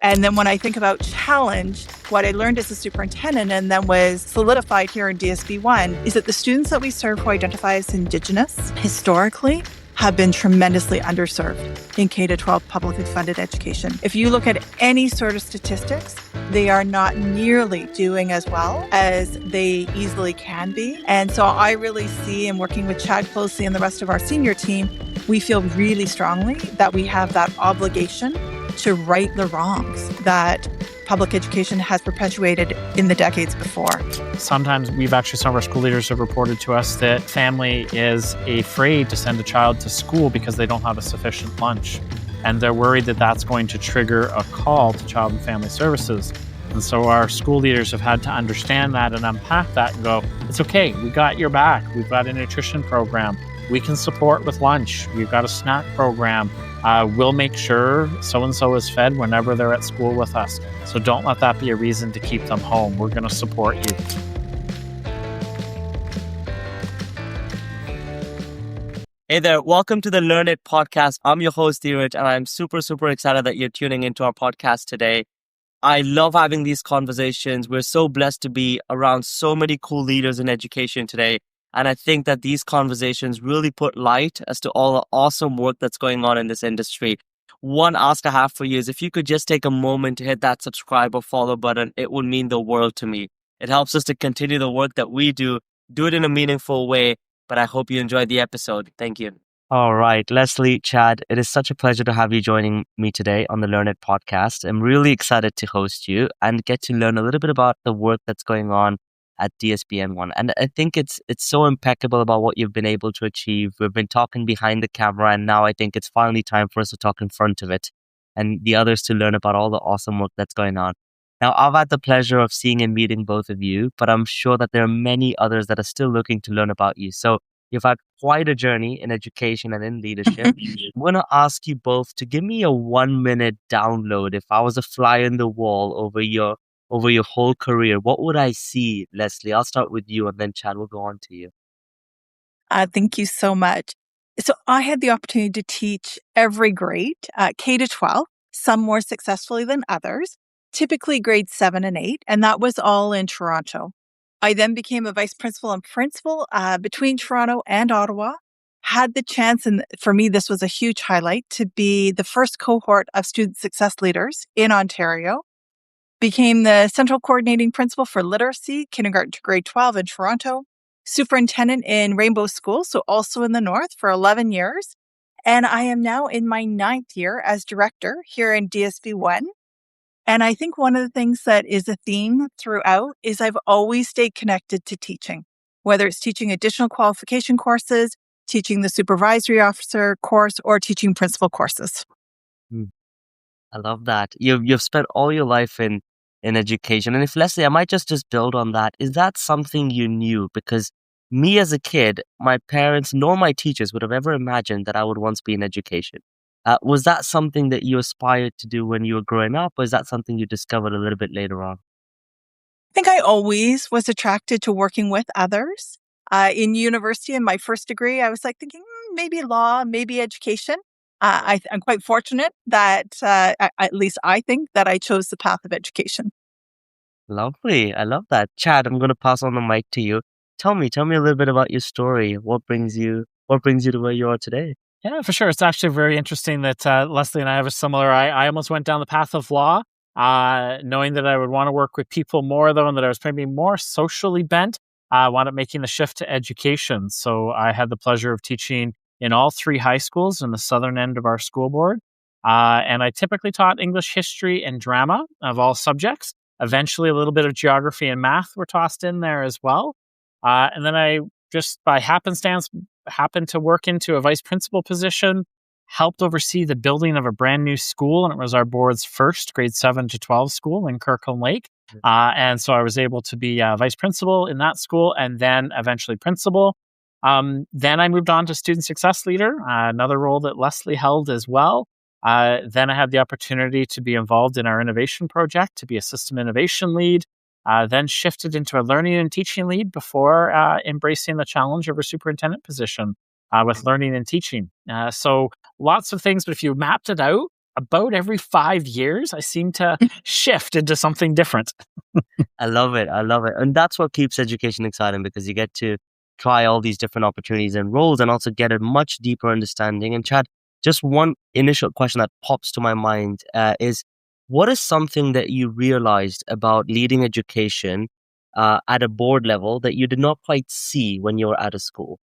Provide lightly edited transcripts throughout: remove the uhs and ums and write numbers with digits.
And then when I think about challenge, what I learned as a superintendent and then was solidified here in DSB1 is that the students that we serve who identify as Indigenous historically have been tremendously underserved in K-12 publicly funded education. If you look at any sort of statistics, they are not nearly doing as well as they easily can be. And so I really see, in working with Chad closely and the rest of our senior team, we feel really strongly that we have that obligation to right the wrongs that public education has perpetuated in the decades before. Sometimes some of our school leaders have reported to us that family is afraid to send a child to school because they don't have a sufficient lunch. And they're worried that that's going to trigger a call to Child and Family Services. And so our school leaders have had to understand that and unpack that and go, it's okay, we got your back. We've got a nutrition program. We can support with lunch. We've got a snack program. We'll make sure so-and-so is fed whenever they're at school with us. So don't let that be a reason to keep them home. We're going to support you. Hey there, welcome to the LearnIt Podcast. I'm your host, Dheeraj, and I'm super excited that you're tuning into our podcast today. I love having these conversations. We're so blessed to be around so many cool leaders in education today. And I think that these conversations really put light as to all the awesome work that's going on in this industry. One ask I have for you is if you could just take a moment to hit that subscribe or follow button, it would mean the world to me. It helps us to continue the work that we do it in a meaningful way. But I hope you enjoyed the episode. Thank you. All right, Lesleigh, Chad, it is such a pleasure to have you joining me today on the LearnIt Podcast. I'm really excited to host you and get to learn a little bit about the work that's going on at DSBN1. And I think it's so impeccable about what you've been able to achieve. We've been talking behind the camera, and now I think it's finally time for us to talk in front of it and the others to learn about all the awesome work that's going on. Now, I've had the pleasure of seeing and meeting both of you, but I'm sure that there are many others that are still looking to learn about you. So you've had quite a journey in education and in leadership. I'm going to ask you both to give me a 1-minute download. If I was a fly in the wall over your whole career, what would I see, Lesleigh? I'll start with you and then Chad will go on to you. Thank you so much. So I had the opportunity to teach every grade, K-12, some more successfully than others, typically grades 7 and 8, and that was all in Toronto. I then became a vice principal and principal between Toronto and Ottawa, had the chance, and for me, this was a huge highlight, to be the first cohort of student success leaders in Ontario, became the central coordinating principal for literacy, kindergarten to grade 12 in Toronto, superintendent in Rainbow School, so also in the north, for 11 years. And I am now in my 9th year as director here in DSB1. And I think one of the things that is a theme throughout is I've always stayed connected to teaching, whether it's teaching additional qualification courses, teaching the supervisory officer course, or teaching principal courses. I love that. You've spent all your life in education. And if Lesleigh, I might just build on that. Is that something you knew? Because me as a kid, my parents nor my teachers would have ever imagined that I would once be in education. Was that something that you aspired to do when you were growing up, or is that something you discovered a little bit later on? I think I always was attracted to working with others. In university, in my first degree, I was thinking maybe law, maybe education. I'm quite fortunate that, at least I think, that I chose the path of education. Lovely. I love that. Chad, I'm going to pass on the mic to you. Tell me a little bit about your story. What brings you to where you are today? Yeah, for sure. It's actually very interesting that Lesleigh and I have a similar. I almost went down the path of law, knowing that I would want to work with people more, though, and that I was maybe more socially bent. I wound up making the shift to education. So I had the pleasure of teaching in all 3 high schools in the southern end of our school board. And I typically taught English, history, and drama of all subjects. Eventually, a little bit of geography and math were tossed in there as well. And then I just by happenstance happened to work into a vice principal position, helped oversee the building of a brand new school. And it was our board's first grade 7 to 12 school in Kirkland Lake. And so I was able to be vice principal in that school and then eventually principal. Then I moved on to student success leader, another role that Lesleigh held as well. Then I had the opportunity to be involved in our innovation project, to be a system innovation lead, then shifted into a learning and teaching lead before embracing the challenge of a superintendent position with learning and teaching. So lots of things, but if you mapped it out, about every 5 years, I seem to shift into something different. I love it. I love it. And that's what keeps education exciting, because you get to try all these different opportunities and roles and also get a much deeper understanding. And Chad, just one initial question that pops to my mind is, what is something that you realized about leading education at a board level that you did not quite see when you were at a school?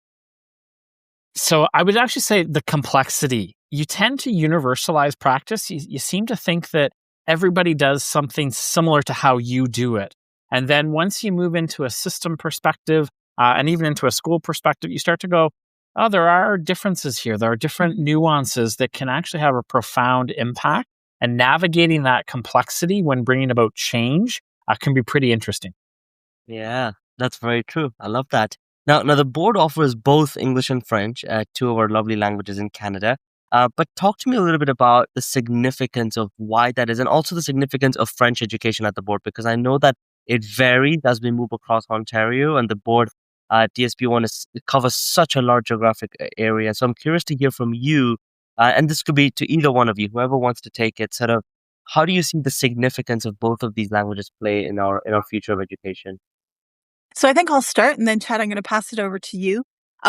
So I would actually say the complexity. You tend to universalize practice. You seem to think that everybody does something similar to how you do it. And then once you move into a system perspective and even into a school perspective, you start to go, oh, there are differences here. There are different nuances that can actually have a profound impact. And navigating that complexity when bringing about change can be pretty interesting. Yeah, that's very true. I love that. Now, the board offers both English and French, two of our lovely languages in Canada. But talk to me a little bit about the significance of why that is, and also the significance of French education at the board, because I know that it varies as we move across Ontario, and the board DSP1 covers such a large geographic area. So I'm curious to hear from you, and this could be to either one of you, whoever wants to take it. Sort of, how do you see the significance of both of these languages play in our future of education? So I think I'll start, and then Chad, I'm going to pass it over to you.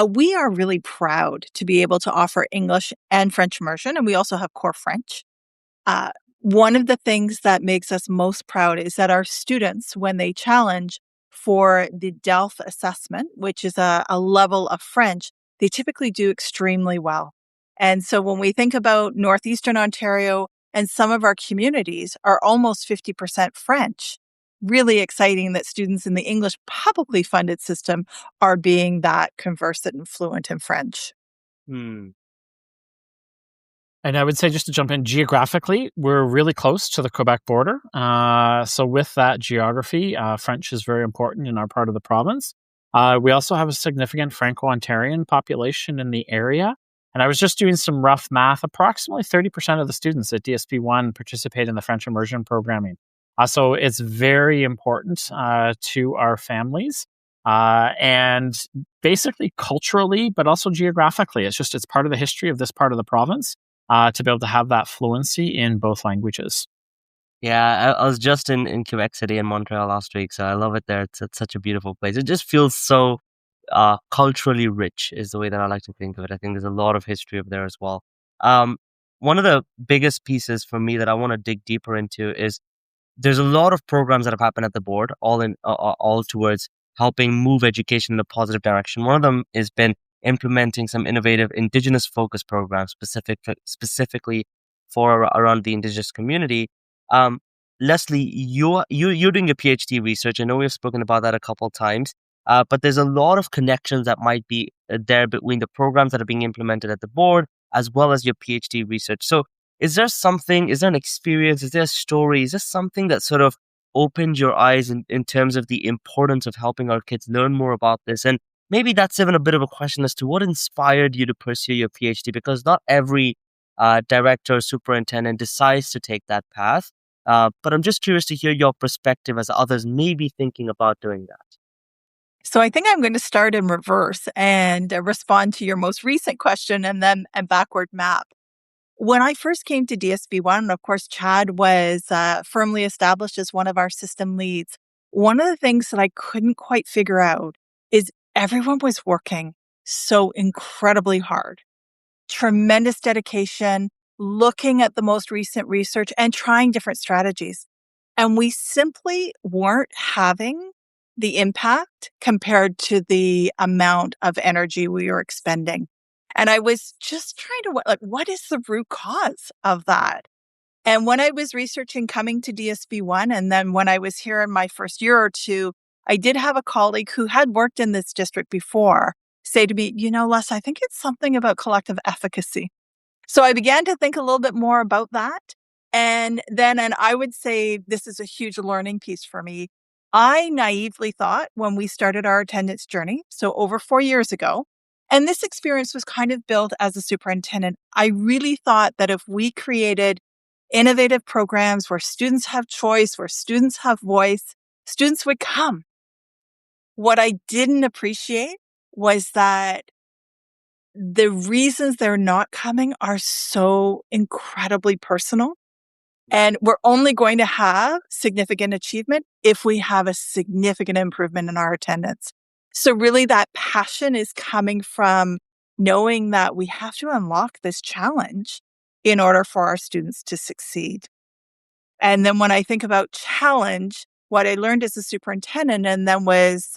We are really proud to be able to offer English and French immersion, and we also have core French. Uh, One of the things that makes us most proud is that our students, when they challenge for the DELF assessment, which is a level of French, they typically do extremely well. And so when we think about Northeastern Ontario, and some of our communities are almost 50% French, really exciting that students in the English publicly funded system are being that conversant and fluent in French. Hmm. And I would say, just to jump in, geographically, we're really close to the Quebec border. So with that geography, French is very important in our part of the province. We also have a significant Franco-Ontarian population in the area. And I was just doing some rough math. Approximately 30% of the students at DSP1 participate in the French immersion programming. So it's very important to our families. And basically culturally, but also geographically. It's part of the history of this part of the province. To be able to have that fluency in both languages. Yeah, I was just in Quebec City and Montreal last week, so I love it there. It's such a beautiful place. It just feels so culturally rich, is the way that I like to think of it. I think there's a lot of history up there as well. Um, One of the biggest pieces for me that I want to dig deeper into is there's a lot of programs that have happened at the board, all towards helping move education in a positive direction. One of them has been implementing some innovative Indigenous focus programs specifically for around the Indigenous community. Um, Lesleigh, you're doing a PhD research. I know we've spoken about that a couple of times, but there's a lot of connections that might be there between the programs that are being implemented at the board as well as your PhD research. So is there an experience, is there a story, is there something that sort of opened your eyes in terms of the importance of helping our kids learn more about this? And maybe that's even a bit of a question as to what inspired you to pursue your PhD, because not every director or superintendent decides to take that path. But I'm just curious to hear your perspective as others may be thinking about doing that. So I think I'm going to start in reverse and respond to your most recent question and then a backward map. When I first came to DSP1, of course, Chad was firmly established as one of our system leads. One of the things that I couldn't quite figure out is everyone was working so incredibly hard, tremendous dedication, looking at the most recent research and trying different strategies. And we simply weren't having the impact compared to the amount of energy we were expending. And I was just trying to, what is the root cause of that? And when I was researching coming to DSP1, and then when I was here in my first year or two, I did have a colleague who had worked in this district before say to me, Les, I think it's something about collective efficacy. So I began to think a little bit more about that. And I would say this is a huge learning piece for me. I naively thought when we started our attendance journey, so over 4 years ago, and this experience was kind of built as a superintendent, I really thought that if we created innovative programs where students have choice, where students have voice, students would come. What I didn't appreciate was that the reasons they're not coming are so incredibly personal. And we're only going to have significant achievement if we have a significant improvement in our attendance. So really that passion is coming from knowing that we have to unlock this challenge in order for our students to succeed. And then when I think about challenge, what I learned as a superintendent and then was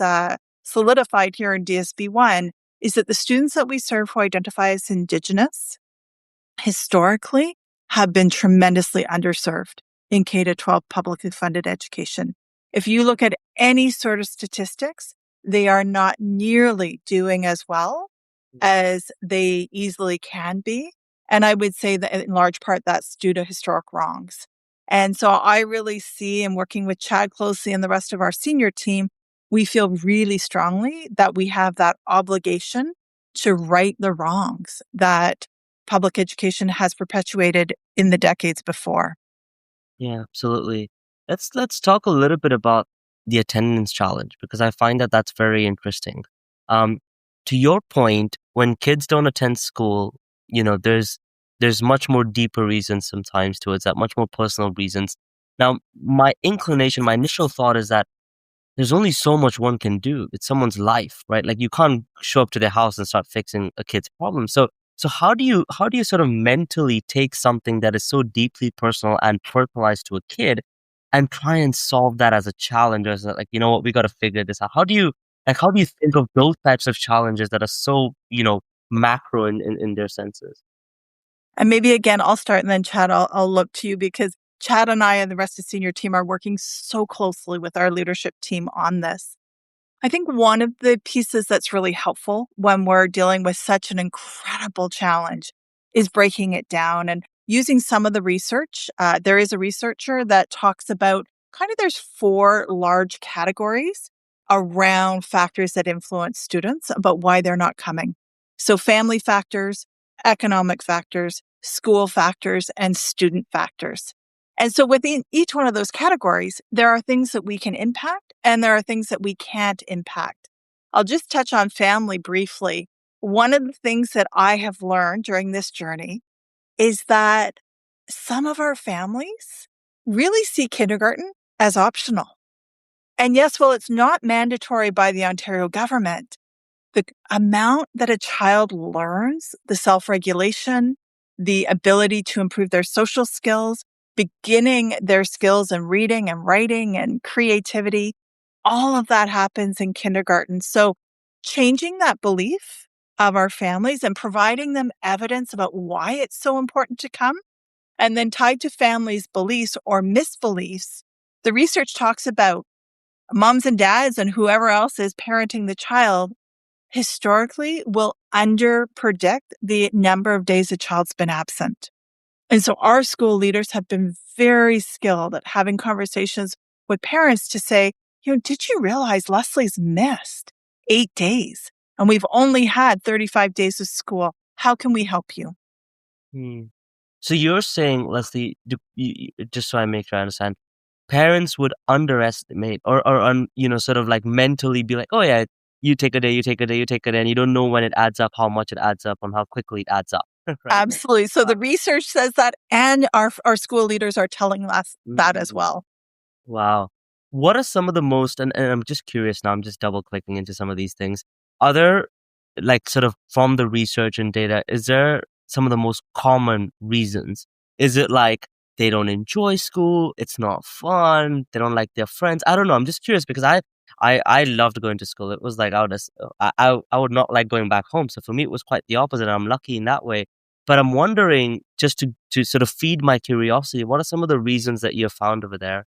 solidified here in DSB1 is that the students that we serve who identify as Indigenous historically have been tremendously underserved in K-12 publicly funded education. If you look at any sort of statistics, they are not nearly doing as well as they easily can be. And I would say that in large part, that's due to historic wrongs. And so I really see, in working with Chad closely and the rest of our senior team, we feel really strongly that we have that obligation to right the wrongs that public education has perpetuated in the decades before. Yeah, absolutely. Let's talk a little bit about the attendance challenge, because I find that that's very interesting. To your point, when kids don't attend school, there's much more deeper reasons sometimes towards that, much more personal reasons. Now, my initial thought is that there's only so much one can do. It's someone's life, right? Like, you can't show up to their house and start fixing a kid's problem. So how do you sort of mentally take something that is so deeply personal and personalized to a kid and try and solve that as a challenge, as like, you know what, we got to figure this out? How do you think of those types of challenges that are so, macro in their senses? And maybe again, I'll start and then Chad, I'll look to you, because Chad and I and the rest of the senior team are working so closely with our leadership team on this. I think one of the pieces that's really helpful when we're dealing with such an incredible challenge is breaking it down and using some of the research. There is a researcher that talks about there's 4 large categories around factors that influence students about why they're not coming. So family factors, economic factors, school factors, and student factors. And so within each one of those categories, there are things that we can impact and there are things that we can't impact. I'll just touch on family briefly. One of the things that I have learned during this journey is that some of our families really see kindergarten as optional. And yes, while it's not mandatory by the Ontario government, the amount that a child learns, the self-regulation, the ability to improve their social skills, beginning their skills in reading and writing and creativity, all of that happens in kindergarten. So changing that belief of our families and providing them evidence about why it's so important to come, and then tied to families' beliefs or misbeliefs, the research talks about moms and dads and whoever else is parenting the child historically will underpredict the number of days a child's been absent. And so our school leaders have been very skilled at having conversations with parents to say, did you realize Leslie's missed 8 days and we've only had 35 days of school? How can we help you? So you're saying, Leslie, just so I make sure I understand, parents would underestimate or sort of like mentally be like, oh yeah, you take a day, and you don't know when it adds up, how much it adds up, and how quickly it adds up. Right? Absolutely. So the research says that, and our school leaders are telling us that as well. Wow. What are some of the most, and I'm just curious now, I'm just double clicking into some of these things. Are there, like, sort of from the research and data, is there some of the most common reasons? Is it like they don't enjoy school, it's not fun, they don't like their friends? I don't know. I'm just curious because I loved going to school. It was like I would not like going back home. So for me, it was quite the opposite. I'm lucky in that way. But I'm wondering, just to sort of feed my curiosity, what are some of the reasons that you've found over there?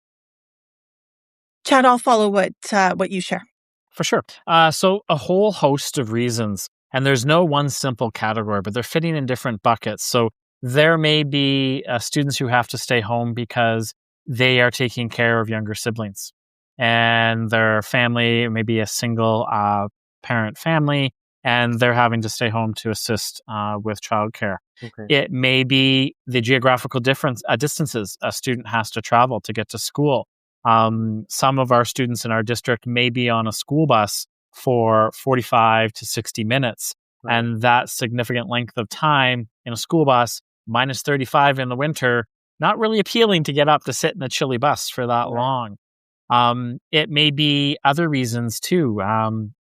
Chad, I'll follow what you share. For sure. So a whole host of reasons, and there's no one simple category, but they're fitting in different buckets. So there may be students who have to stay home because they are taking care of younger siblings, and their family may be a single parent family, and they're having to stay home to assist with childcare. Okay. It may be the geographical distances a student has to travel to get to school. Some of our students in our district may be on a school bus for 45 to 60 minutes Right. And that significant length of time in a school bus, minus 35 in the winter, not really appealing to get up to sit in a chilly bus for that long. It may be other reasons too.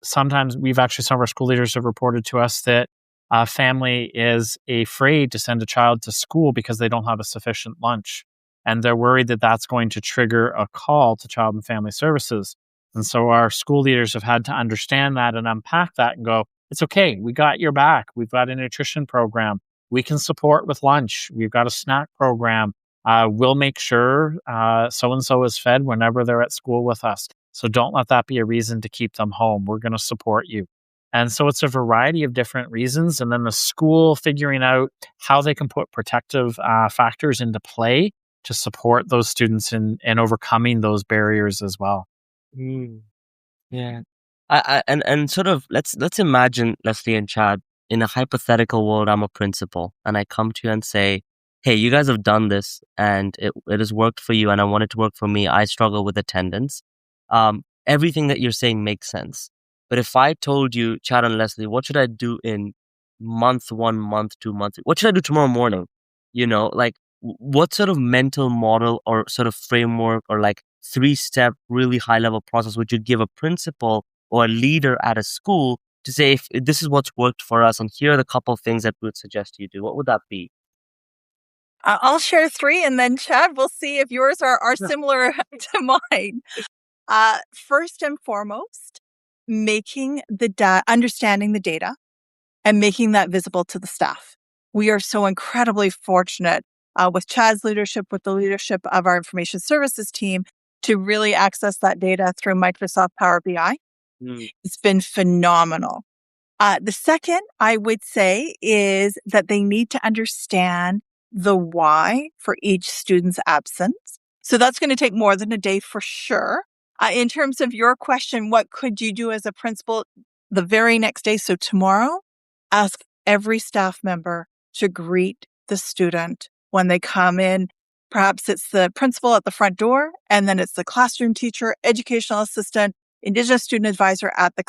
Sometimes some of our school leaders have reported to us that a family is afraid to send a child to school because they don't have a sufficient lunch. And they're worried that that's going to trigger a call to Child and Family Services. And so our school leaders have had to understand that and unpack that and go, it's okay. We got your back. We've got a nutrition program. We can support with lunch. We've got a snack program. We'll make sure so-and-so is fed whenever they're at school with us. So don't let that be a reason to keep them home. We're going to support you. And so it's a variety of different reasons. And then the school figuring out how they can put protective factors into play to support those students in overcoming those barriers as well. Yeah. And sort of let's imagine, Lesleigh and Chad, in a hypothetical world, I'm a principal and I come to you and say, hey, you guys have done this and it has worked for you and I want it to work for me. I struggle with attendance. Everything that you're saying makes sense. But if I told you, Chad and Lesleigh, what should I do in month 1, month 2, month 3? What should I do tomorrow morning? What sort of mental model or sort of framework or 3-step really high level process would you give a principal or a leader at a school to say, if this is what's worked for us and here are the couple of things that we would suggest you do? What would that be? I'll share 3, and then Chad, we'll see if yours are similar to mine. First and foremost, understanding the data and making that visible to the staff. We are so incredibly fortunate with Chad's leadership, with the leadership of our information services team, to really access that data through Microsoft Power BI. It's been phenomenal. The second, I would say, is that they need to understand the why for each student's absence. So that's going to take more than a day for sure. In terms of your question, what could you do as a principal the very next day? So tomorrow, ask every staff member to greet the student when they come in. Perhaps it's the principal at the front door, and then it's the classroom teacher, educational assistant, Indigenous student advisor at the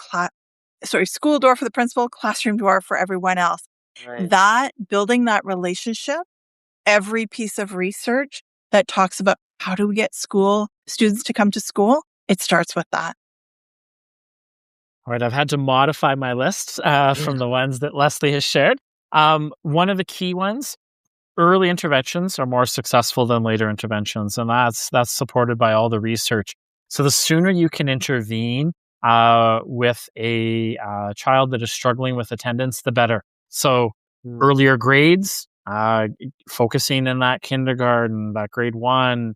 school door for the principal, classroom door for everyone else. Right. Building that relationship, every piece of research that talks about how do we get students to come to school, it starts with that. All right, I've had to modify my list from the ones that Lesleigh has shared. One of the key ones, early interventions are more successful than later interventions, and that's supported by all the research. So the sooner you can intervene with a child that is struggling with attendance, the better. So earlier grades, focusing in that kindergarten, that grade 1,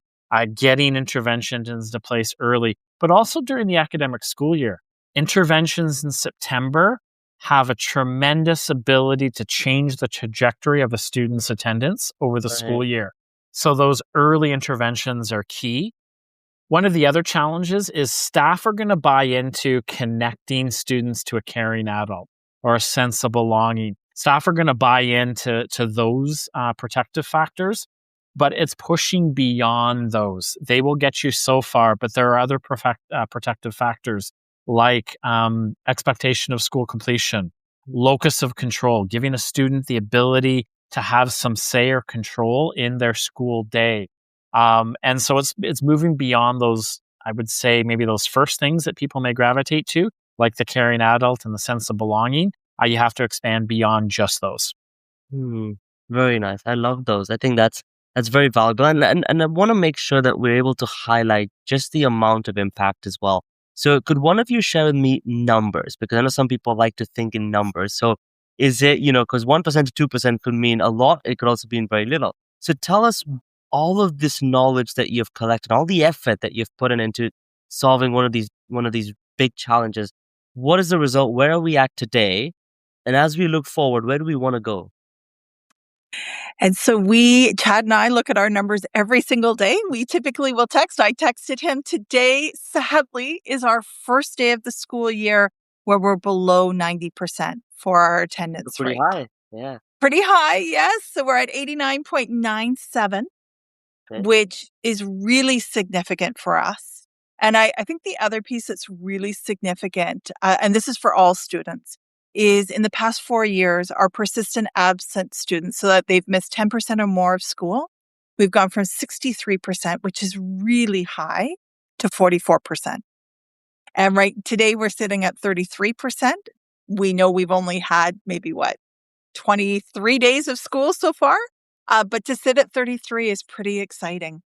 getting interventions into place early, but also during the academic school year. Interventions in September have a tremendous ability to change the trajectory of a student's attendance over the school year. So those early interventions are key. One of the other challenges is staff are going to buy into connecting students to a caring adult or a sense of belonging. Staff are going to buy into those protective factors, but it's pushing beyond those. They will get you so far, but there are other protective factors like expectation of school completion, locus of control, giving a student the ability to have some say or control in their school day. And so it's moving beyond those, I would say, maybe those first things that people may gravitate to, like the caring adult and the sense of belonging. You have to expand beyond just those. Very nice. I love those. I think that's very valuable. And I want to make sure that we're able to highlight just the amount of impact as well. So could one of you share with me numbers? Because I know some people like to think in numbers. So is it, because 1% to 2% could mean a lot. It could also mean very little. So tell us all of this knowledge that you've collected, all the effort that you've put into solving one of these big challenges. What is the result? Where are we at today? And as we look forward, where do we want to go? And so Chad and I look at our numbers every single day. We typically will text. I texted him today, sadly, is our first day of the school year where we're below 90% for our attendance Pretty rate. high. Yeah. Pretty high, yes. So we're at 89.97, which is really significant for us. And I think the other piece that's really significant, and this is for all students, is in the past 4 years, our persistent absent students, so that they've missed 10% or more of school, we've gone from 63%, which is really high, to 44%. And right today, we're sitting at 33%. We know we've only had maybe 23 days of school so far. But to sit at 33 is pretty exciting.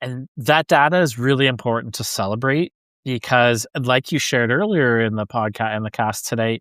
And that data is really important to celebrate because, like you shared earlier in the podcast and the cast today,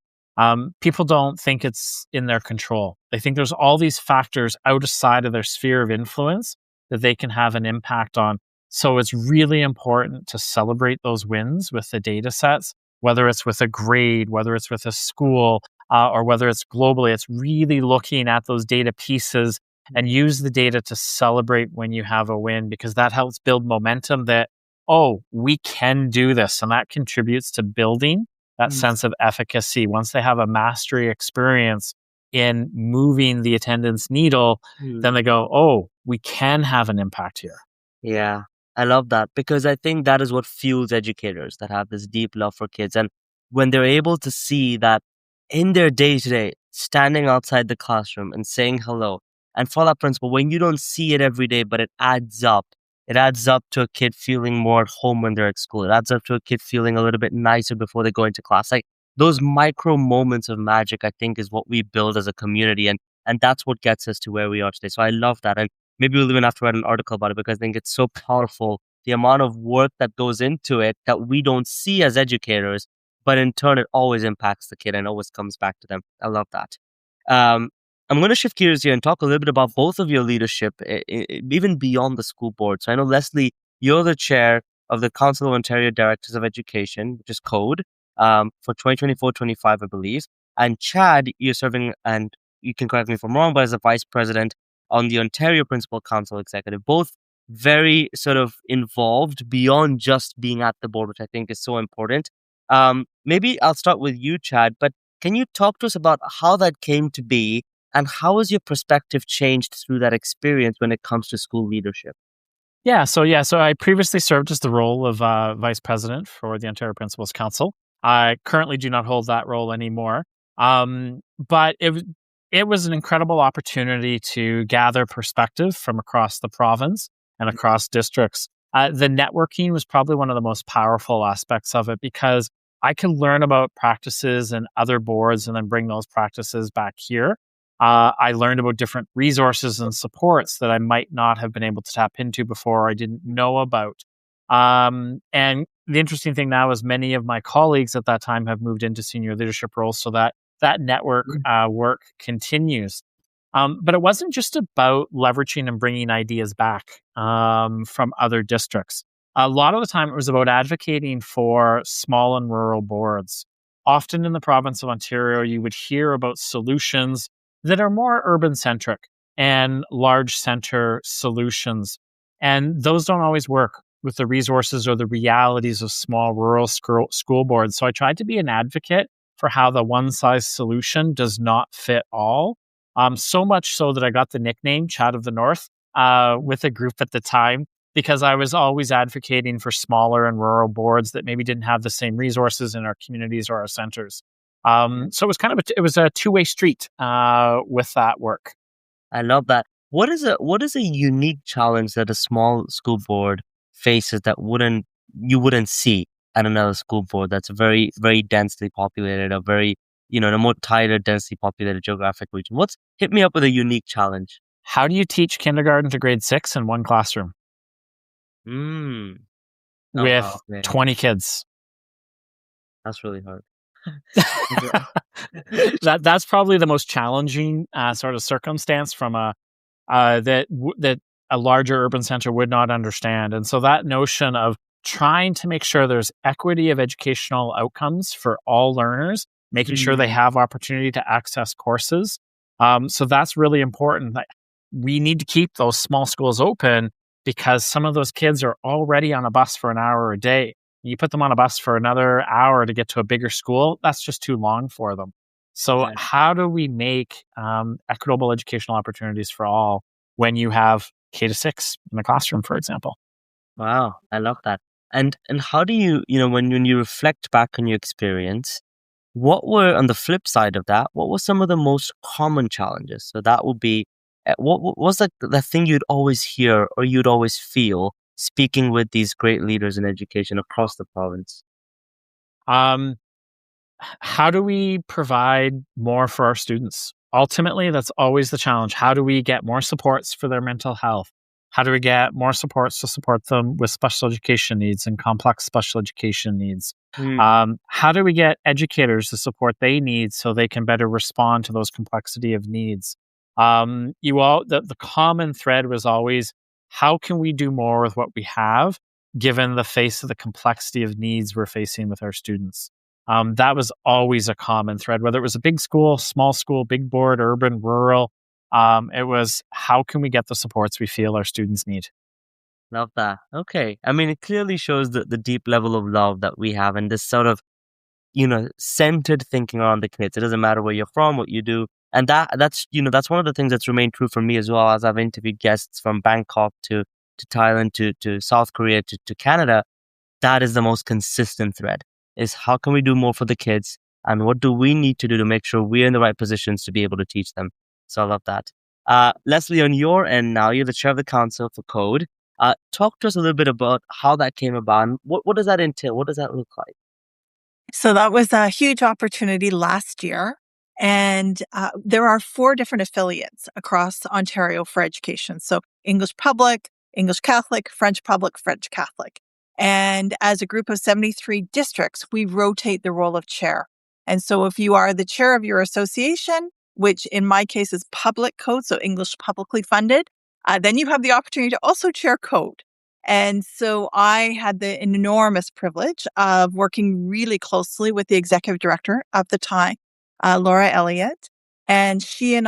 people don't think it's in their control. They think there's all these factors outside of their sphere of influence that they can have an impact on. So it's really important to celebrate those wins with the data sets, whether it's with a grade, whether it's with a school, or whether it's globally. It's really looking at those data pieces and use the data to celebrate when you have a win, because that helps build momentum that, oh, we can do this. And that contributes to building that sense of efficacy. Once they have a mastery experience in moving the attendance needle, then they go, oh, we can have an impact here. Yeah, I love that, because I think that is what fuels educators that have this deep love for kids. And when they're able to see that in their day-to-day, standing outside the classroom and saying hello, and for that principle, when you don't see it every day, but it adds up to a kid feeling more at home when they're at school. It adds up to a kid feeling a little bit nicer before they go into class. Like those micro moments of magic, I think, is what we build as a community. And that's what gets us to where we are today. So I love that. And maybe we'll even have to write an article about it, because I think it's so powerful, the amount of work that goes into it that we don't see as educators, but in turn, it always impacts the kid and always comes back to them. I love that. I'm going to shift gears here and talk a little bit about both of your leadership, even beyond the school board. So I know, Lesleigh, you're the chair of the Council of Ontario Directors of Education, which is CODE, for 2024-25, I believe. And Chad, you're serving, and you can correct me if I'm wrong, but as a vice president on the Ontario Principal Council Executive, both very sort of involved beyond just being at the board, which I think is so important. Maybe I'll start with you, Chad, but can you talk to us about how that came to be, and how has your perspective changed through that experience when it comes to school leadership? So I previously served as the role of vice president for the Ontario Principals Council. I currently do not hold that role anymore. But it was an incredible opportunity to gather perspective from across the province and across districts. The networking was probably one of the most powerful aspects of it, because I could learn about practices and other boards and then bring those practices back here. I learned about different resources and supports that I might not have been able to tap into before, I didn't know about. And the interesting thing now is many of my colleagues at that time have moved into senior leadership roles, so that network work continues. But it wasn't just about leveraging and bringing ideas back from other districts. A lot of the time, it was about advocating for small and rural boards. Often in the province of Ontario, you would hear about solutions that are more urban-centric and large center solutions. And those don't always work with the resources or the realities of small rural school boards. So I tried to be an advocate for how the one-size solution does not fit all. So much so that I got the nickname Chad of the North with a group at the time, because I was always advocating for smaller and rural boards that maybe didn't have the same resources in our communities or our centers. So it was it was a two-way street with that work. I love that. What is a unique challenge that a small school board faces that you wouldn't see at another school board that's very, very densely populated, or very, in a more tighter, densely populated geographic region? Hit me up with a unique challenge. How do you teach kindergarten to grade 6 in one classroom? With 20 kids. That's really hard. That's probably the most challenging sort of circumstance from that a larger urban center would not understand. And so that notion of trying to make sure there's equity of educational outcomes for all learners, making sure they have opportunity to access courses. So that's really important. We need to keep those small schools open, because some of those kids are already on a bus for an hour a day. You put them on a bus for another hour to get to a bigger school, that's just too long for them. So how do we make equitable educational opportunities for all when you have K-6 in the classroom, for example? Wow, I love that. And how do you, when you reflect back on your experience, what were, on the flip side of that, what were some of the most common challenges? So that would be, what was the thing you'd always hear or you'd always feel speaking with these great leaders in education across the province? Um, how do we provide more for our students? Ultimately, that's always the challenge. How do we get more supports for their mental health? How do we get more supports to support them with special education needs and complex special education needs? How do we get educators the support they need so they can better respond to those complexity of needs? The common thread was always, how can we do more with what we have, given the face of the complexity of needs we're facing with our students? That was always a common thread, whether it was a big school, small school, big board, urban, rural. It was, how can we get the supports we feel our students need? Love that. Okay. I mean, it clearly shows the deep level of love that we have and this sort of, centered thinking around the kids. It doesn't matter where you're from, what you do. And that's one of the things that's remained true for me as well, as I've interviewed guests from Bangkok to Thailand to South Korea to Canada. That is the most consistent thread, is how can we do more for the kids and what do we need to do to make sure we're in the right positions to be able to teach them. So I love that. Lesleigh, on your end now, you're the chair of the council for code. Talk to us a little bit about how that came about. And what does that entail? What does that look like? So that was a huge opportunity last year. And there are 4 different affiliates across Ontario for education. So English Public, English Catholic, French Public, French Catholic. And as a group of 73 districts, we rotate the role of chair. And so if you are the chair of your association, which in my case is public code, so English publicly funded, then you have the opportunity to also chair code. And so I had the enormous privilege of working really closely with the executive director of the time, Laura Elliott. And she and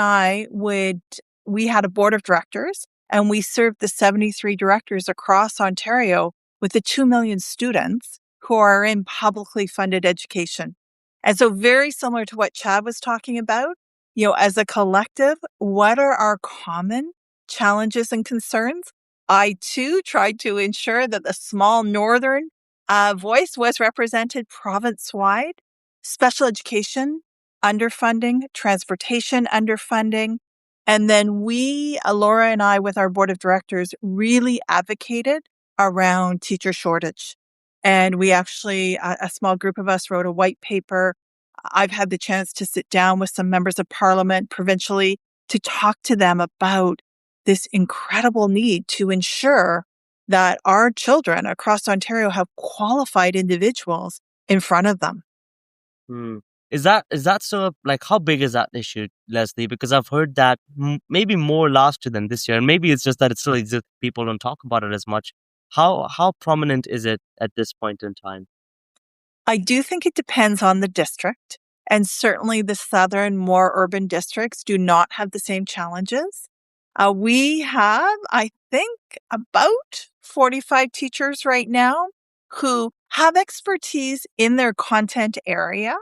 we had a board of directors and we served the 73 directors across Ontario with the 2 million students who are in publicly funded education. And so very similar to what Chad was talking about, as a collective, what are our common challenges and concerns? I too tried to ensure that the small northern voice was represented province-wide. Special education underfunding, transportation underfunding. And then Laura and I, with our board of directors, really advocated around teacher shortage. And we actually, a small group of us wrote a white paper. I've had the chance to sit down with some members of parliament provincially to talk to them about this incredible need to ensure that our children across Ontario have qualified individuals in front of them. Is that sort of like, how big is that issue, Lesleigh? Because I've heard that maybe more last year than this year, and maybe it's just that it still exists. People don't talk about it as much. How prominent is it at this point in time? I do think it depends on the district, and certainly the southern, more urban districts do not have the same challenges. We have, I think, about 45 teachers right now who have expertise in their content area.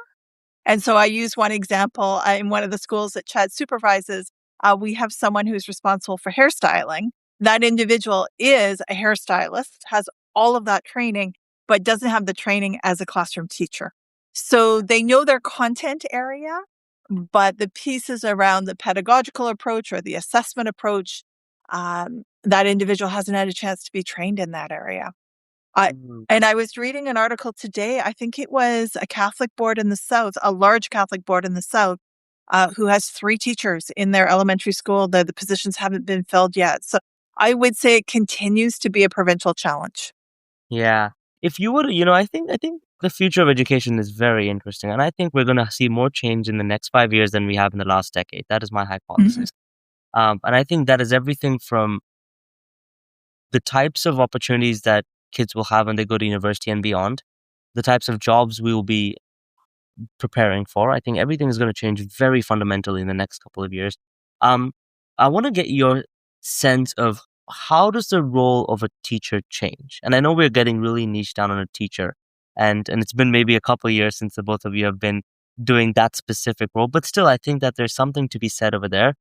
And so I use one example in one of the schools that Chad supervises. We have someone who's responsible for hairstyling. That individual is a hairstylist, has all of that training, but doesn't have the training as a classroom teacher. So they know their content area, but the pieces around the pedagogical approach or the assessment approach, that individual hasn't had a chance to be trained in that area. And I was reading an article today, I think it was a Catholic board in the South, a large Catholic board in the South, who has 3 teachers in their elementary school. The positions haven't been filled yet. So I would say it continues to be a provincial challenge. Yeah. If you were to, I think the future of education is very interesting. And I think we're going to see more change in the next 5 years than we have in the last decade. That is my hypothesis. And I think that is everything from the types of opportunities that kids will have when they go to university and beyond, the types of jobs we will be preparing for. I think everything is going to change very fundamentally in the next couple of years. I want to get your sense of, how does the role of a teacher change? And I know we're getting really niche down on a teacher, and it's been maybe a couple of years since the both of you have been doing that specific role, but still, I think that there's something to be said over there.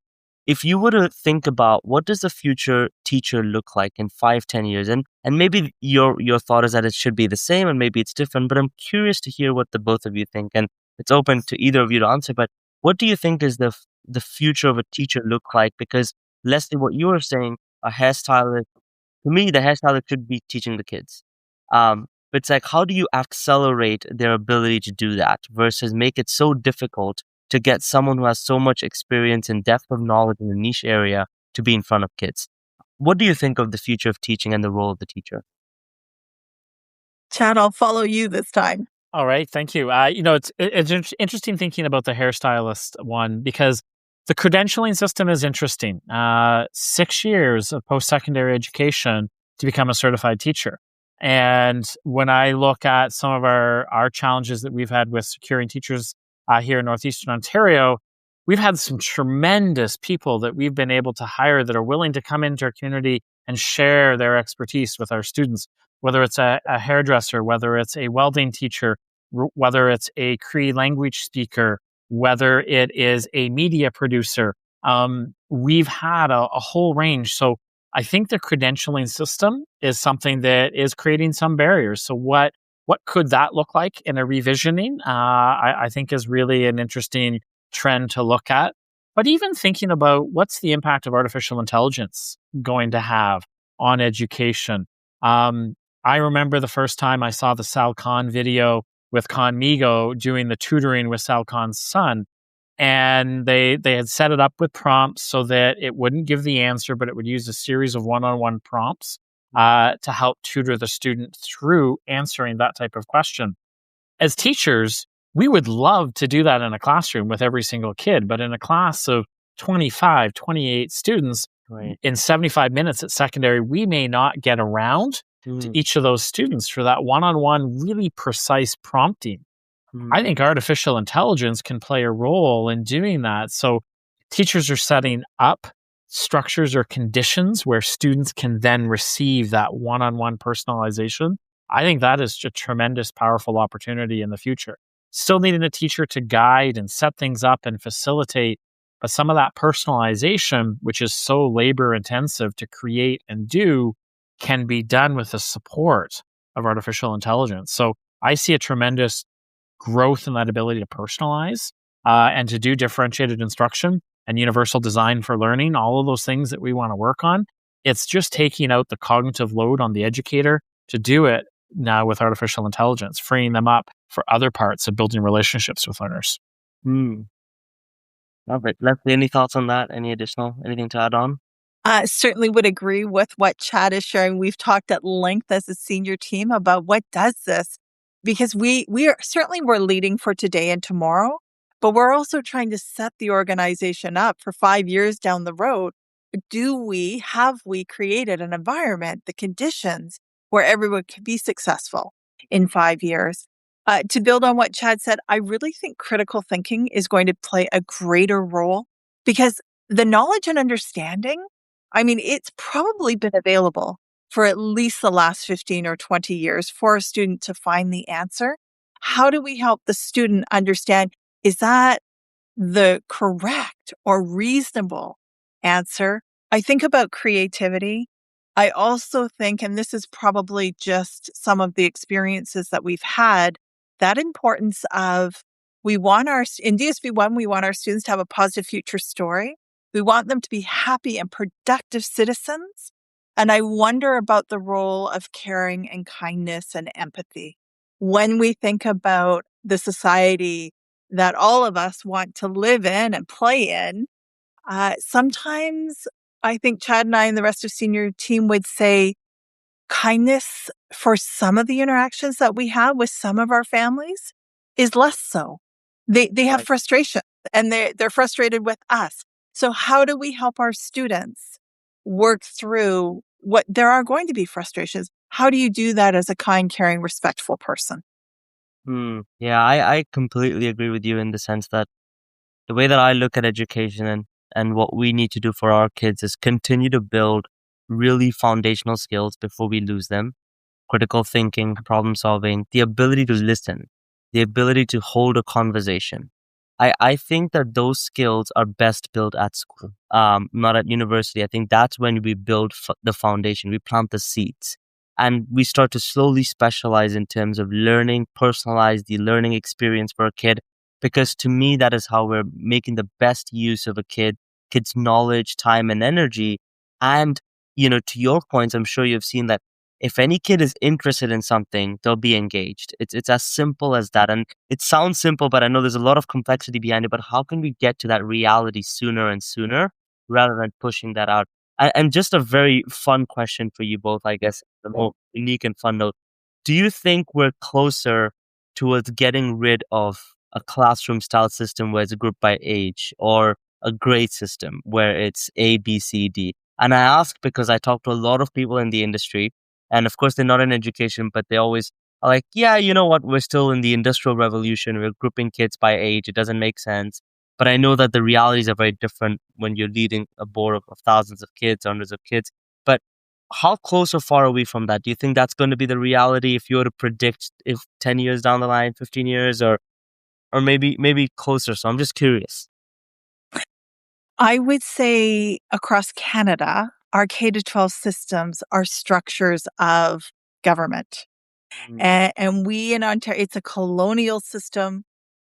if you were to think about what does the future teacher look like in 5-10 years, and maybe your thought is that it should be the same and maybe it's different, but I'm curious to hear what the both of you think, and it's open to either of you to answer. But what do you think is the future of a teacher look like? Because Leslie, what you were saying, a hairstylist, to me, the hairstylist should be teaching the kids. But it's like, how do you accelerate their ability to do that versus make it so difficult to get someone who has so much experience and depth of knowledge in a niche area to be in front of kids? What do you think of the future of teaching and the role of the teacher? Chad, I'll follow you this time. All right, thank you. It's interesting thinking about the hairstylist one because the credentialing system is interesting. 6 years of post-secondary education to become a certified teacher. And when I look at some of our challenges that we've had with securing teachers here in Northeastern Ontario, we've had some tremendous people that we've been able to hire that are willing to come into our community and share their expertise with our students, whether it's a hairdresser, whether it's a welding teacher, whether it's a Cree language speaker, whether it is a media producer. We've had a whole range. So I think the credentialing system is something that is creating some barriers. So what could that look like in a revisioning? I think is really an interesting trend to look at. But even thinking about what's the impact of artificial intelligence going to have on education. I remember the first time I saw the Sal Khan video with Conmigo doing the tutoring with Sal Khan's son. And they had set it up with prompts so that it wouldn't give the answer, but it would use a series of one-on-one prompts to help tutor the student through answering that type of question. As teachers, we would love to do that in a classroom with every single kid, but in a class of 25, 28 students, Right. in 75 minutes at secondary, we may not get around to each of those students for that one-on-one, really precise prompting. I think artificial intelligence can play a role in doing that. So teachers are setting up structures or conditions where students can then receive that one-on-one personalization. I think that is a tremendous, powerful opportunity in the future. Still needing a teacher to guide and set things up and facilitate, but some of that personalization, which is so labor intensive to create and do, can be done with the support of artificial intelligence. So I see a tremendous growth in that ability to personalize and to do differentiated instruction and universal design for learning, all of those things that we want to work on. It's just taking out the cognitive load on the educator to do it now with artificial intelligence, freeing them up for other parts of building relationships with learners. Love it. Leslie, any thoughts on that? Anything to add on? I certainly would agree with what Chad is sharing. We've talked at length as a senior team about what does this, because we're leading for today and tomorrow, but we're also trying to set the organization up for 5 years down the road. Have we created an environment, the conditions where everyone can be successful in 5 years? To build on what Chad said, I really think critical thinking is going to play a greater role because the knowledge and understanding, it's probably been available for at least the last 15 or 20 years for a student to find the answer. How do we help the student understand, is that the correct or reasonable answer? I think about creativity. I also think, and this is probably just some of the experiences that we've had, that importance of in DSV1, we want our students to have a positive future story. We want them to be happy and productive citizens. And I wonder about the role of caring and kindness and empathy. When we think about the society that all of us want to live in and play in, sometimes I think Chad and I and the rest of senior team would say kindness for some of the interactions that we have with some of our families is less so. They have Right. frustration and they're frustrated with us. So how do we help our students work through what there are going to be frustrations? How do you do that as a kind, caring, respectful person? Yeah, I completely agree with you in the sense that the way that I look at education and what we need to do for our kids is continue to build really foundational skills before we lose them. Critical thinking, problem solving, the ability to listen, the ability to hold a conversation. I think that those skills are best built at school, not at university. I think that's when we build the foundation, we plant the seeds, and we start to slowly specialize in terms of learning, personalize the learning experience for a kid. Because to me, that is how we're making the best use of kid's knowledge, time, and energy. And, to your points, I'm sure you've seen that if any kid is interested in something, they'll be engaged. It's as simple as that. And it sounds simple, but I know there's a lot of complexity behind it. But how can we get to that reality sooner and sooner rather than pushing that out? And just a very fun question for you both, I guess, the more unique and fun note. Do you think we're closer towards getting rid of a classroom style system where it's grouped by age, or a grade system where it's A, B, C, D? And I ask because I talk to a lot of people in the industry. And of course, they're not in education, but they always are like, yeah, you know what? We're still in the industrial revolution. We're grouping kids by age. It doesn't make sense. But I know that the realities are very different when you're leading a board of thousands of kids, hundreds of kids. But how close or far are we from that? Do you think that's going to be the reality if you were to predict if 10 years down the line, 15 years, or maybe closer? So I'm just curious. I would say across Canada, our K-12 systems are structures of government. And we in Ontario, it's a colonial system.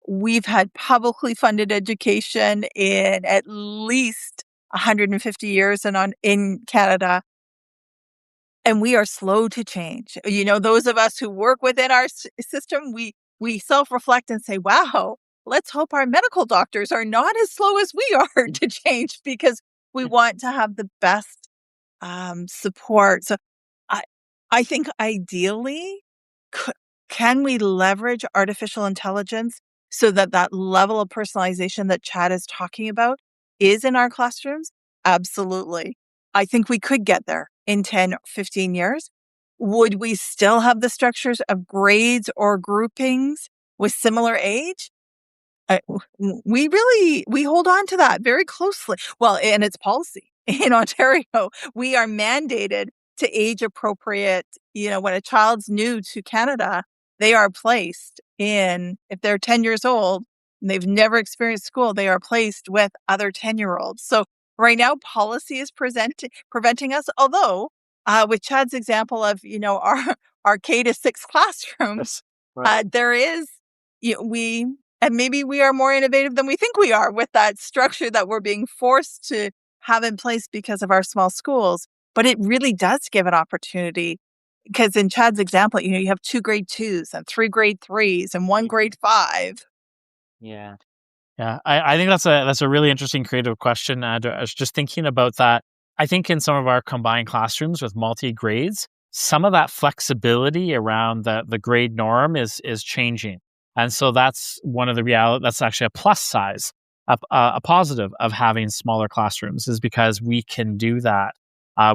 We've had publicly funded education in at least 150 years in Canada. And we are slow to change. Those of us who work within our system, we self-reflect and say, wow, let's hope our medical doctors are not as slow as we are to change, because we want to have the best support. So I think ideally, can we leverage artificial intelligence so that level of personalization that Chad is talking about is in our classrooms? Absolutely. I think we could get there in 10 or 15 years. Would we still have the structures of grades or groupings with similar age? We hold on to that very closely. Well, and it's policy in Ontario. We are mandated to age appropriate. When a child's new to Canada, they are placed if they're 10 years old and they've never experienced school, they are placed with other 10-year-olds. So right now, policy is preventing us. Although, with Chad's example of, our K-6 classrooms, Right. there is, and maybe we are more innovative than we think we are with that structure that we're being forced to have in place because of our small schools. But it really does give an opportunity, because in Chad's example, you have 2 grade 2s and 3 grade 3s and 1 grade 5. Yeah. Yeah, I think that's a really interesting creative question. I was just thinking about that. I think in some of our combined classrooms with multi-grades, some of that flexibility around the grade norm is changing. And so that's one of the that's actually a plus size, a positive of having smaller classrooms, is because we can do that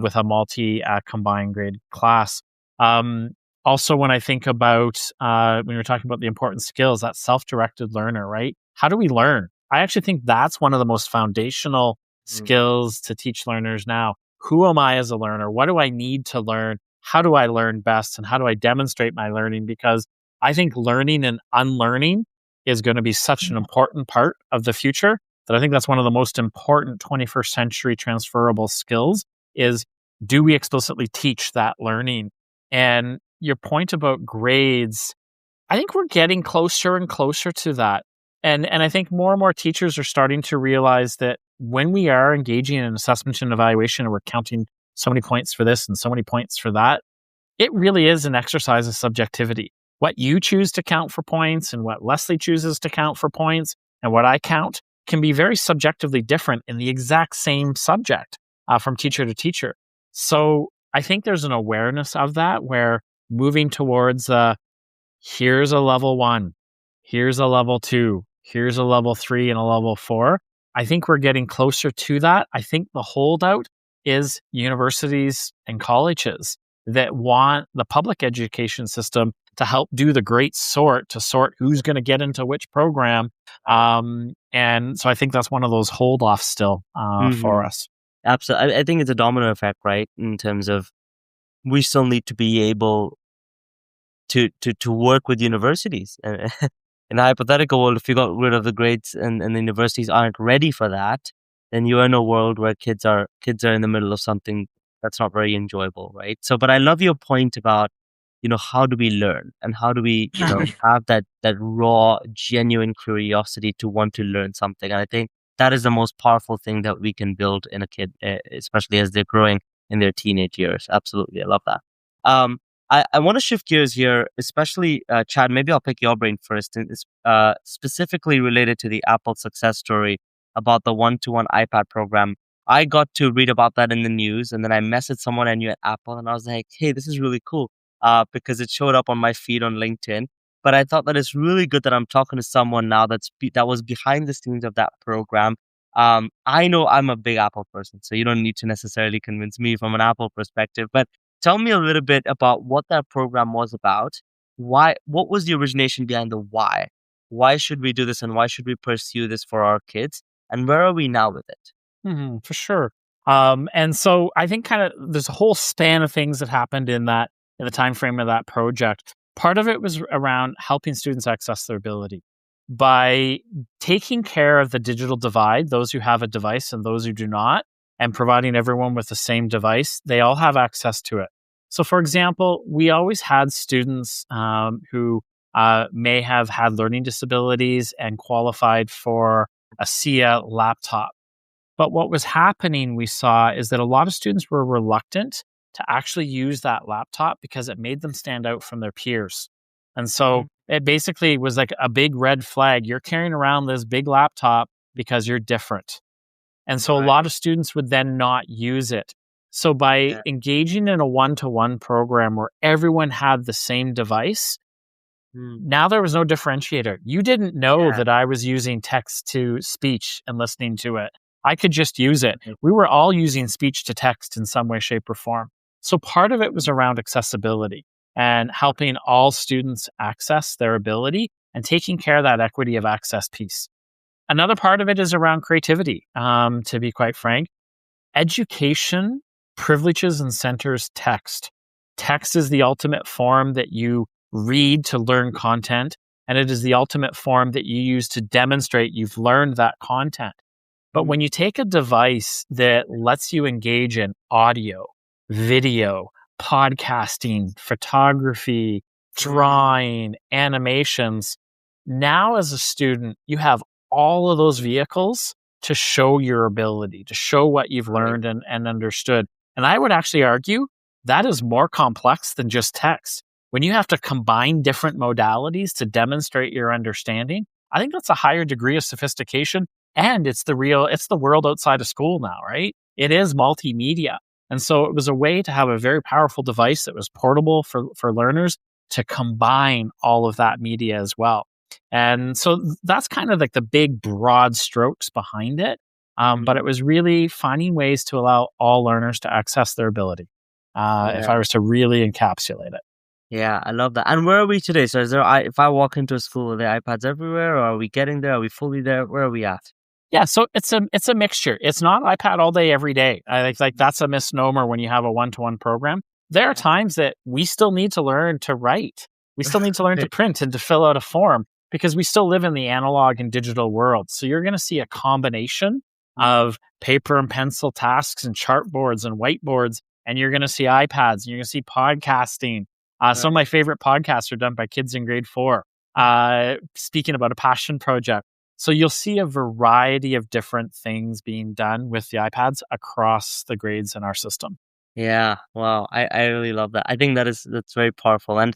with a combined grade class. Also, when I think about when we were talking about the important skills, that self-directed learner, right? How do we learn? I actually think that's one of the most foundational skills to teach learners now. Who am I as a learner? What do I need to learn? How do I learn best? And how do I demonstrate my learning? Because I think learning and unlearning is going to be such an important part of the future that I think that's one of the most important 21st century transferable skills is, do we explicitly teach that learning? And your point about grades, I think we're getting closer and closer to that. And I think more and more teachers are starting to realize that when we are engaging in assessment and evaluation and we're counting so many points for this and so many points for that, it really is an exercise of subjectivity. What you choose to count for points and what Lesleigh chooses to count for points and what I count can be very subjectively different in the exact same subject from teacher to teacher. So I think there's an awareness of that, where moving towards here's a level 1, here's a level 2, here's a level 3 and a level 4. I think we're getting closer to that. I think the holdout is universities and colleges that want the public education system to help do the great sort, to sort who's going to get into which program. And so I think that's one of those hold-offs still for us. Absolutely. I think it's a domino effect, right? In terms of we still need to be able to work with universities in a hypothetical world, if you got rid of the grades and the universities aren't ready for that, then you're in a world where kids are in the middle of something that's not very enjoyable, right? So, but I love your point about, how do we learn and how do we, have that raw, genuine curiosity to want to learn something. And I think that is the most powerful thing that we can build in a kid, especially as they're growing in their teenage years. Absolutely. I love that. I want to shift gears here, especially, Chad, maybe I'll pick your brain first. And it's specifically related to the Apple success story about the one-to-one iPad program. I got to read about that in the news, and then I messaged someone I knew at Apple, and I was like, hey, this is really cool, because it showed up on my feed on LinkedIn. But I thought that it's really good that I'm talking to someone now that was behind the scenes of that program. I know I'm a big Apple person, so you don't need to necessarily convince me from an Apple perspective, but tell me a little bit about what that program was about. What was the origination behind the why? Why should we do this and why should we pursue this for our kids? And where are we now with it? For sure. And so I think kind of there's a whole span of things that happened in the time frame of that project. Part of it was around helping students access their ability by taking care of the digital divide, those who have a device and those who do not, and providing everyone with the same device. They all have access to it. So, for example, we always had students who may have had learning disabilities and qualified for a SIA laptop. But what was happening, we saw, is that a lot of students were reluctant to actually use that laptop because it made them stand out from their peers. And so it basically was like a big red flag. You're carrying around this big laptop because you're different. And so a lot of students would then not use it. So by engaging in a one-to-one program where everyone had the same device, now there was no differentiator. You didn't know that I was using text to speech and listening to it. I could just use it. We were all using speech to text in some way, shape, or form. So part of it was around accessibility and helping all students access their ability and taking care of that equity of access piece. Another part of it is around creativity, to be quite frank. Education privileges and centers text. Text is the ultimate form that you read to learn content, and it is the ultimate form that you use to demonstrate you've learned that content. But when you take a device that lets you engage in audio, video, podcasting, photography, drawing, animations, now as a student, you have all of those vehicles to show your ability, to show what you've learned and understood. And I would actually argue that is more complex than just text. When you have to combine different modalities to demonstrate your understanding, I think that's a higher degree of sophistication. And it's the world outside of school now, right? It is multimedia. And so it was a way to have a very powerful device that was portable for learners to combine all of that media as well. And so that's kind of like the big broad strokes behind it. But it was really finding ways to allow all learners to access their ability, if I was to really encapsulate it. Yeah, I love that. And where are we today? So if I walk into a school, are there iPads everywhere, or are we getting there? Are we fully there? Where are we at? Yeah, so it's a mixture. It's not iPad all day, every day. I think like that's a misnomer when you have a one-to-one program. There are times that we still need to learn to write. We still need to learn to print and to fill out a form because we still live in the analog and digital world. So you're going to see a combination of paper and pencil tasks and chartboards and whiteboards, and you're going to see iPads, and you're going to see podcasting. Some of my favorite podcasts are done by kids in grade 4, speaking about a passion project. So you'll see a variety of different things being done with the iPads across the grades in our system. Yeah, wow, I really love that. I think that's very powerful. And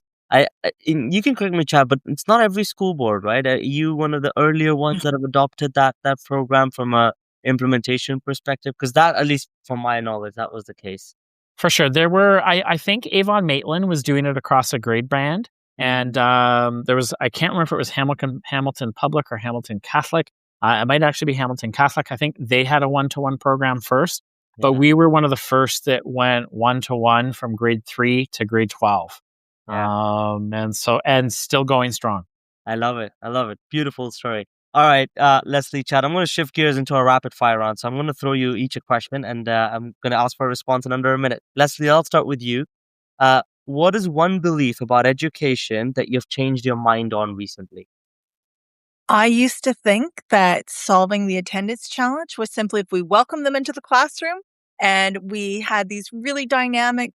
you can correct me, Chad, but it's not every school board, right? Are you one of the earlier ones that have adopted that program from a implementation perspective? Because that, at least from my knowledge, that was the case. For sure. There were, I think Avon Maitland was doing it across a grade band. And there was, I can't remember if it was Hamilton Public or Hamilton Catholic. It might actually be Hamilton Catholic. I think they had a one-to-one program first, but we were one of the first that went one-to-one from grade 3 to grade 12. And still going strong. I love it. Beautiful story. All right, Lesleigh, Chad, I'm going to shift gears into a rapid fire round. So I'm going to throw you each a question, and I'm going to ask for a response in under a minute. Lesleigh, I'll start with you. What is one belief about education that you've changed your mind on recently? I used to think that solving the attendance challenge was simply if we welcome them into the classroom and we had these really dynamic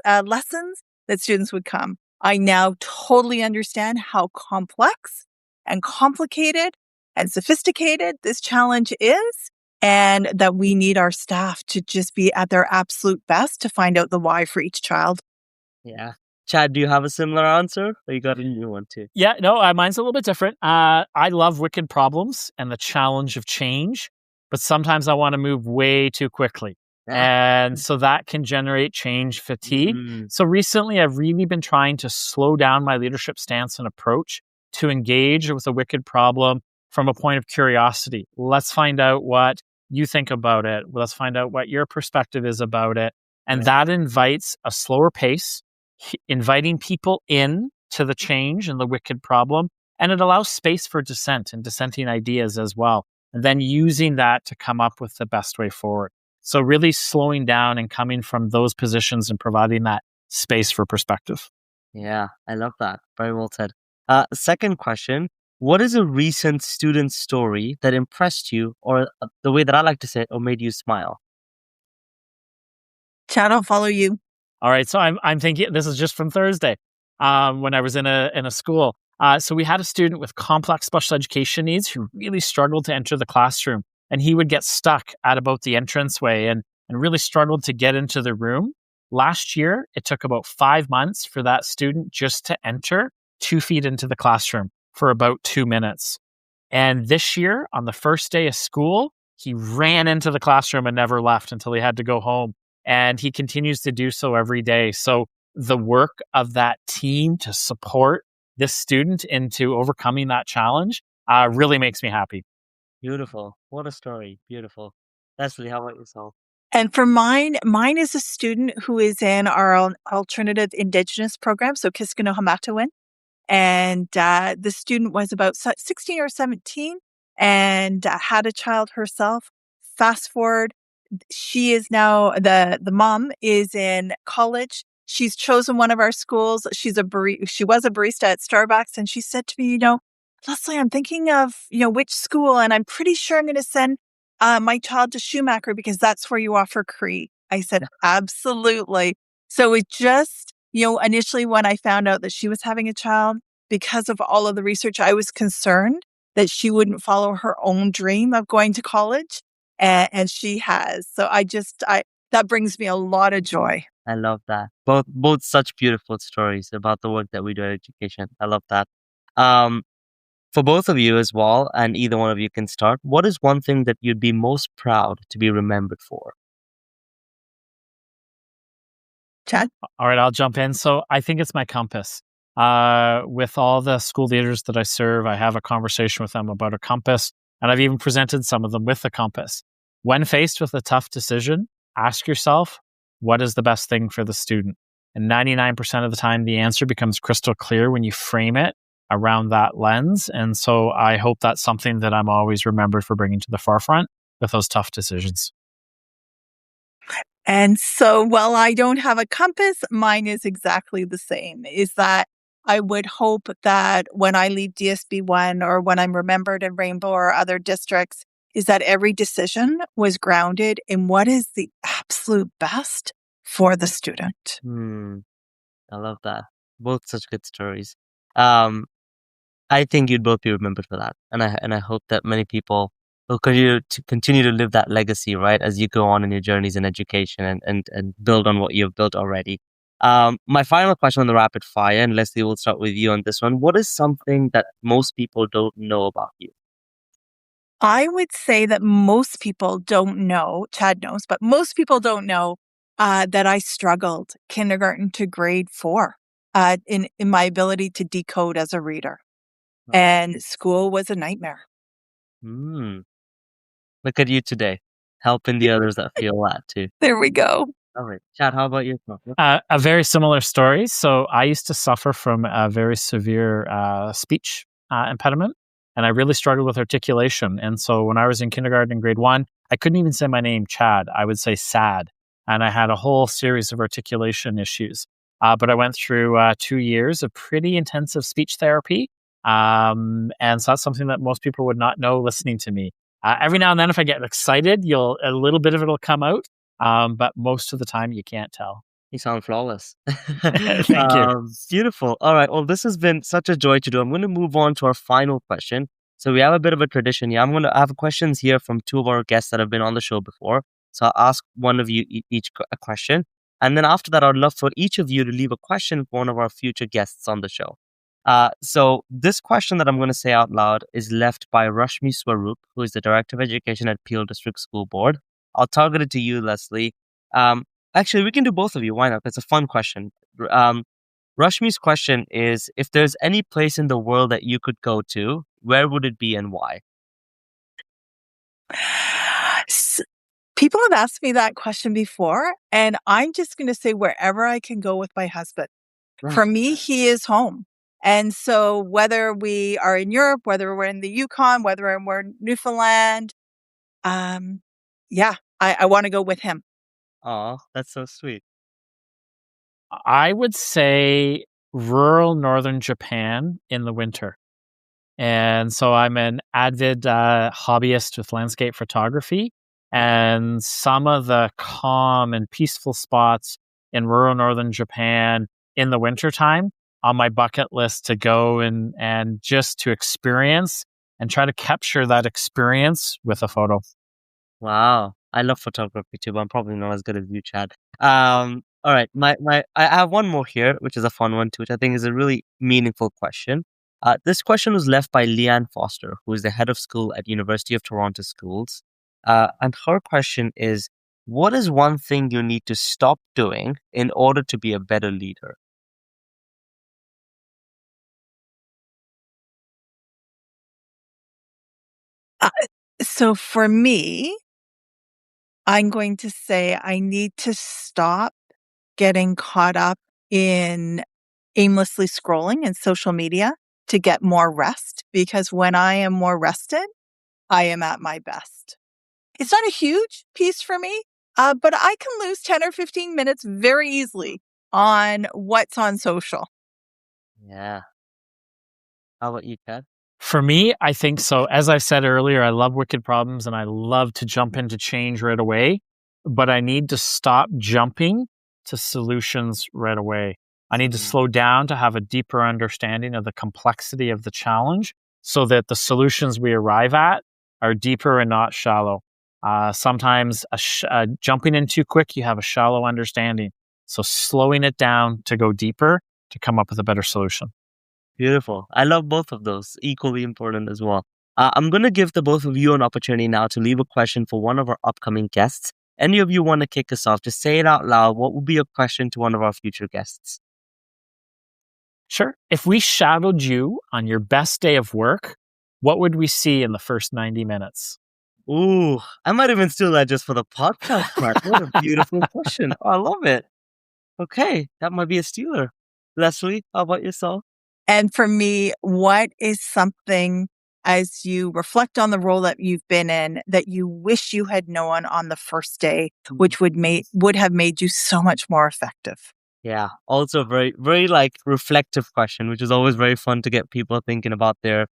lessons that students would come. I now totally understand how complex and complicated and sophisticated this challenge is, and that we need our staff to just be at their absolute best to find out the why for each child. Yeah. Chad, do you have a similar answer, or you got a new one too? Yeah, no, mine's a little bit different. I love wicked problems and the challenge of change, but sometimes I want to move way too quickly. And so that can generate change fatigue. So recently, I've really been trying to slow down my leadership stance and approach to engage with a wicked problem from a point of curiosity. Let's find out what you think about it. Let's find out what your perspective is about it. And that invites a slower pace, inviting people in to the change and the wicked problem. And it allows space for dissent and dissenting ideas as well. And then using that to come up with the best way forward. So really slowing down and coming from those positions and providing that space for perspective. Yeah, I love that. Very well said. Second question, what is a recent student story that impressed you, or the way that I like to say it, or made you smile? Chad, I'll follow you. All right. So I'm thinking this is just from Thursday when I was in a school. So we had a student with complex special education needs who really struggled to enter the classroom. And he would get stuck at about the entranceway and really struggled to get into the room. Last year, it took about 5 months for that student just to enter 2 feet into the classroom for about 2 minutes. And this year, on the first day of school, he ran into the classroom and never left until he had to go home. And he continues to do so every day. So the work of that team to support this student into overcoming that challenge really makes me happy. Beautiful. What a story. Beautiful. Leslie, how about yourself? And for mine is a student who is in our alternative Indigenous program, so Kiskanohamatowin. And the student was about 16 or 17 and had a child herself. Fast forward, she is now, the mom is in college. She's chosen one of our schools. She was a barista at Starbucks. And she said to me, Lesleigh, I'm thinking of, which school, and I'm pretty sure I'm going to send my child to Schumacher because that's where you offer Cree. I said, absolutely. So it just, initially when I found out that she was having a child, because of all of the research, I was concerned that she wouldn't follow her own dream of going to college. And she has. So that brings me a lot of joy. I love that. Both such beautiful stories about the work that we do in education. I love that. For both of you as well, and either one of you can start, what is one thing that you'd be most proud to be remembered for? Chad? All right, I'll jump in. So I think it's my compass. With all the school leaders that I serve, I have a conversation with them about a compass, and I've even presented some of them with the compass. When faced with a tough decision, ask yourself, what is the best thing for the student? And 99% of the time, the answer becomes crystal clear when you frame it around that lens. And so I hope that's something that I'm always remembered for bringing to the forefront with those tough decisions. And so while I don't have a compass, mine is exactly the same, is that I would hope that when I leave DSB1 or when I'm remembered in Rainbow or other districts, is that every decision was grounded in what is the absolute best for the student. I love that. Both such good stories. I think you'd both be remembered for that. And I hope that many people will continue to live that legacy, right, as you go on in your journeys in education and build on what you've built already. My final question on the rapid fire, and Leslie, we'll start with you on this one. What is something that most people don't know about you? I would say that most people don't know, Chad knows, but most people don't know that I struggled kindergarten to grade 4 in my ability to decode as a reader. And school was a nightmare. Look at you today, helping the others that feel that too. There we go. All right. Chad, how about you? A very similar story. So I used to suffer from a very severe speech impediment, and I really struggled with articulation. And so when I was in kindergarten in grade 1, I couldn't even say my name, Chad. I would say sad. And I had a whole series of articulation issues. But I went through 2 years of pretty intensive speech therapy. And so that's something that most people would not know listening to me. Every now and then, if I get excited, a little bit of it will come out. But most of the time, you can't tell. You sound flawless. Thank you. Beautiful. All right. Well, this has been such a joy to do. I'm going to move on to our final question. So we have a bit of a tradition here. I have questions here from two of our guests that have been on the show before. So I'll ask one of you each a question. And then after that, I'd love for each of you to leave a question for one of our future guests on the show. So this question that I'm going to say out loud is left by Rashmi Swaroop, who is the Director of Education at Peel District School Board. I'll target it to you, Lesleigh. Actually, we can do both of you. Why not? It's a fun question. Rashmi's question is, if there's any place in the world that you could go to, where would it be and why? People have asked me that question before, and I'm just going to say wherever I can go with my husband. Right. For me, he is home. And so whether we are in Europe, whether we're in the Yukon, whether we're in Newfoundland, I want to go with him. Aw, that's so sweet. I would say rural northern Japan in the winter. And so I'm an avid hobbyist with landscape photography. And some of the calm and peaceful spots in rural northern Japan in the wintertime on my bucket list to go and just to experience and try to capture that experience with a photo. Wow. I love photography too, but I'm probably not as good as you, Chad. All right. I have one more here, which is a fun one too, which I think is a really meaningful question. This question was left by Leanne Foster, who is the head of school at University of Toronto Schools. And her question is, what is one thing you need to stop doing in order to be a better leader? So for me, I'm going to say I need to stop getting caught up in aimlessly scrolling in social media to get more rest, because when I am more rested, I am at my best. It's not a huge piece for me, but I can lose 10 or 15 minutes very easily on what's on social. Yeah. How about you, Chad? For me, I think so. As I said earlier, I love wicked problems and I love to jump into change right away, but I need to stop jumping to solutions right away. I need to slow down to have a deeper understanding of the complexity of the challenge so that the solutions we arrive at are deeper and not shallow. Sometimes jumping in too quick, you have a shallow understanding. So slowing it down to go deeper to come up with a better solution. Beautiful. I love both of those, equally important as well. I'm going to give the both of you an opportunity now to leave a question for one of our upcoming guests. Any of you want to kick us off? Just say it out loud. What would be a question to one of our future guests? Sure. If we shadowed you on your best day of work, what would we see in the first 90 minutes? Ooh, I might even steal that just for the podcast part. What a beautiful question. Oh, I love it. Okay, that might be a stealer. Lesleigh, how about yourself? And for me, what is something as you reflect on the role that you've been in that you wish you had known on the first day, which would have made you so much more effective? Yeah, also very, very reflective question, which is always very fun to get people thinking about their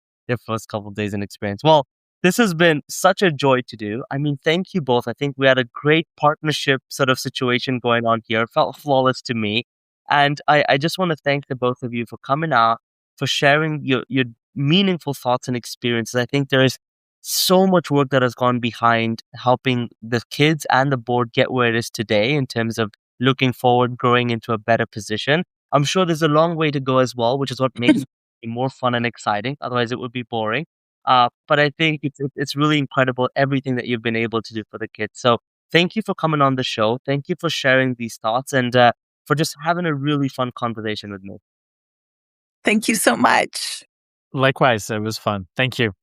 first couple of days in experience. Well, this has been such a joy to do. I mean, thank you both. I think we had a great partnership sort of situation going on here. It felt flawless to me. And I just want to thank the both of you for coming out, for sharing your meaningful thoughts and experiences. I think there is so much work that has gone behind helping the kids and the board get where it is today in terms of looking forward, growing into a better position. I'm sure there's a long way to go as well, which is what makes it more fun and exciting. Otherwise, it would be boring. But I think it's really incredible everything that you've been able to do for the kids. So thank you for coming on the show. Thank you for sharing these thoughts and for just having a really fun conversation with me. Thank you so much. Likewise, it was fun. Thank you.